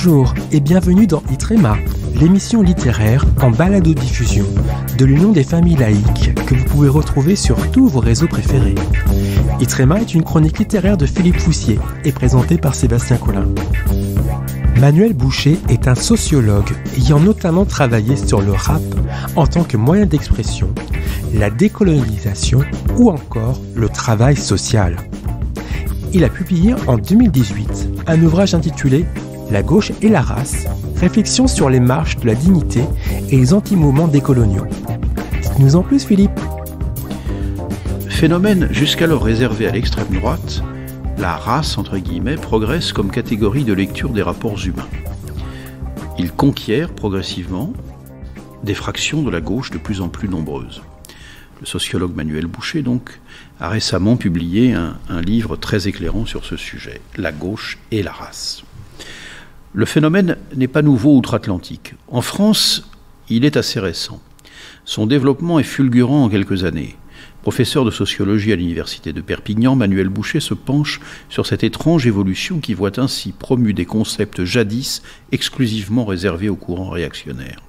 Bonjour et bienvenue dans Itrema, l'émission littéraire en balado-diffusion de l'Union des familles laïques que vous pouvez retrouver sur tous vos réseaux préférés. Itrema est une chronique littéraire de Philippe Foussier et présentée par Sébastien Collin. Manuel Boucher est un sociologue ayant notamment travaillé sur le rap en tant que moyen d'expression, la décolonisation ou encore le travail social. Il a publié en 2018 un ouvrage intitulé « La gauche et la race, réflexion sur les marches de la dignité et les anti-mouvements décoloniaux ». Dites-nous en plus, Philippe. Phénomène jusqu'alors réservé à l'extrême droite, la race, entre guillemets, progresse comme catégorie de lecture des rapports humains. Il conquiert progressivement des fractions de la gauche de plus en plus nombreuses. Le sociologue Manuel Boucher, donc, a récemment publié un livre très éclairant sur ce sujet, « La gauche et la race ». Le phénomène n'est pas nouveau outre-Atlantique. En France, il est assez récent. Son développement est fulgurant en quelques années. Professeur de sociologie à l'université de Perpignan, Manuel Boucher se penche sur cette étrange évolution qui voit ainsi promu des concepts jadis exclusivement réservés aux courants réactionnaires.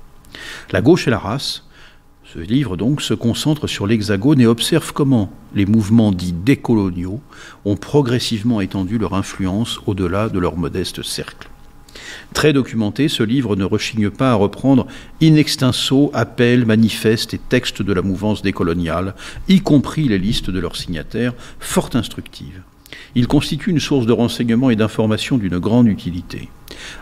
La gauche et la race, ce livre donc se concentre sur l'Hexagone et observe comment les mouvements dits décoloniaux ont progressivement étendu leur influence au-delà de leur modeste cercle. Très documenté, ce livre ne rechigne pas à reprendre in extenso appels, manifestes et textes de la mouvance décoloniale, y compris les listes de leurs signataires, fort instructives. Il constitue une source de renseignements et d'informations d'une grande utilité.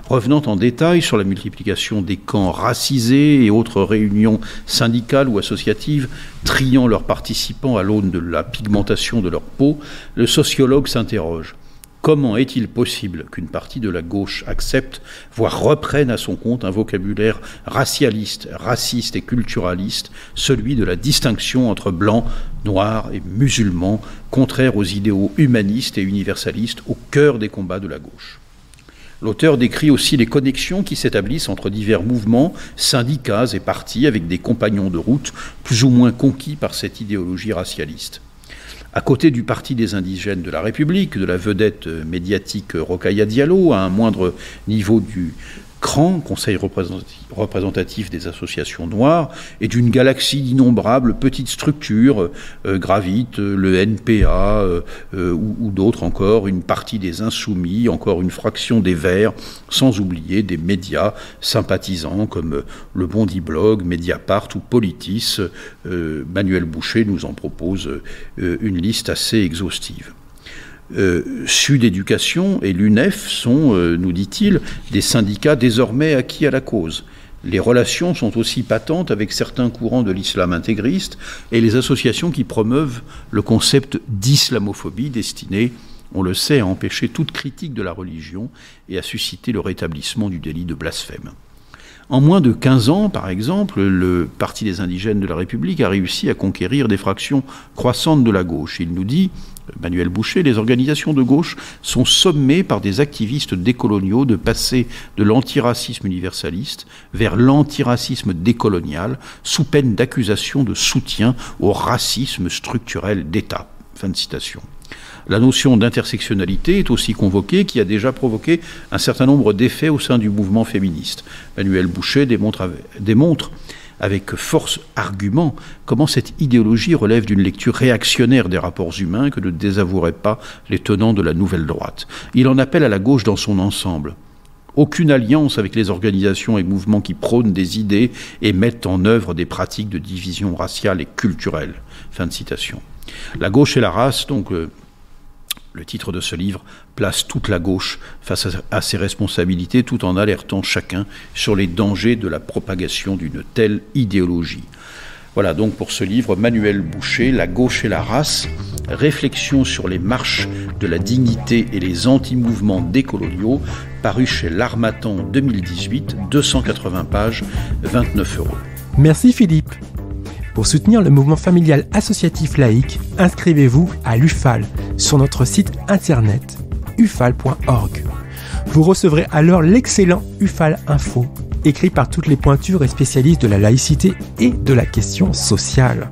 Revenant en détail sur la multiplication des camps racisés et autres réunions syndicales ou associatives, triant leurs participants à l'aune de la pigmentation de leur peau, le sociologue s'interroge. Comment est-il possible qu'une partie de la gauche accepte, voire reprenne à son compte un vocabulaire racialiste, raciste et culturaliste, celui de la distinction entre blancs, noirs et musulmans, contraire aux idéaux humanistes et universalistes au cœur des combats de la gauche? L'auteur décrit aussi les connexions qui s'établissent entre divers mouvements, syndicats et partis avec des compagnons de route plus ou moins conquis par cette idéologie racialiste. À côté du Parti des indigènes de la République, de la vedette médiatique Rokhaya Diallo, à un moindre niveau du CRAN, Conseil représentatif des associations noires, et d'une galaxie d'innombrables petites structures, gravitent le NPA ou d'autres encore, une partie des Insoumis, encore une fraction des Verts, sans oublier des médias sympathisants comme Le Bondi Blog, Mediapart ou Politis. Manuel Boucher nous en propose une liste assez exhaustive. Sud Éducation et l'UNEF sont, nous dit-il, des syndicats désormais acquis à la cause. Les relations sont aussi patentes avec certains courants de l'islam intégriste et les associations qui promeuvent le concept d'islamophobie destiné, on le sait, à empêcher toute critique de la religion et à susciter le rétablissement du délit de blasphème. En moins de 15 ans, par exemple, le Parti des indigènes de la République a réussi à conquérir des fractions croissantes de la gauche. Il nous dit, Manuel Boucher, les organisations de gauche sont sommées par des activistes décoloniaux de passer de l'antiracisme universaliste vers l'antiracisme décolonial sous peine d'accusation de soutien au racisme structurel d'État. Fin de citation. La notion d'intersectionnalité est aussi convoquée, qui a déjà provoqué un certain nombre d'effets au sein du mouvement féministe. Manuel Boucher démontre avec force argument comment cette idéologie relève d'une lecture réactionnaire des rapports humains que ne désavoueraient pas les tenants de la nouvelle droite. Il en appelle à la gauche dans son ensemble. Aucune alliance avec les organisations et mouvements qui prônent des idées et mettent en œuvre des pratiques de division raciale et culturelle. Fin de citation. La gauche et la race, donc, le titre de ce livre place toute la gauche face à ses responsabilités tout en alertant chacun sur les dangers de la propagation d'une telle idéologie. Voilà donc pour ce livre, Manuel Boucher, La gauche et la race, réflexion sur les marches de la dignité et les anti-mouvements décoloniaux, paru chez l'Harmattan 2018, 280 pages, 29 €. Merci Philippe. Pour soutenir le mouvement familial associatif laïque, inscrivez-vous à l'UFAL sur notre site internet ufal.org. Vous recevrez alors l'excellent UFAL Info, écrit par toutes les pointures et spécialistes de la laïcité et de la question sociale.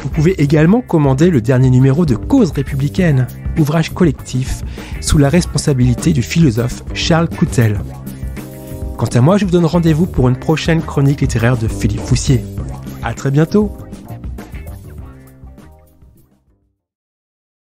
Vous pouvez également commander le dernier numéro de Cause républicaine, ouvrage collectif sous la responsabilité du philosophe Charles Coutel. Quant à moi, je vous donne rendez-vous pour une prochaine chronique littéraire de Philippe Foussier. À très bientôt!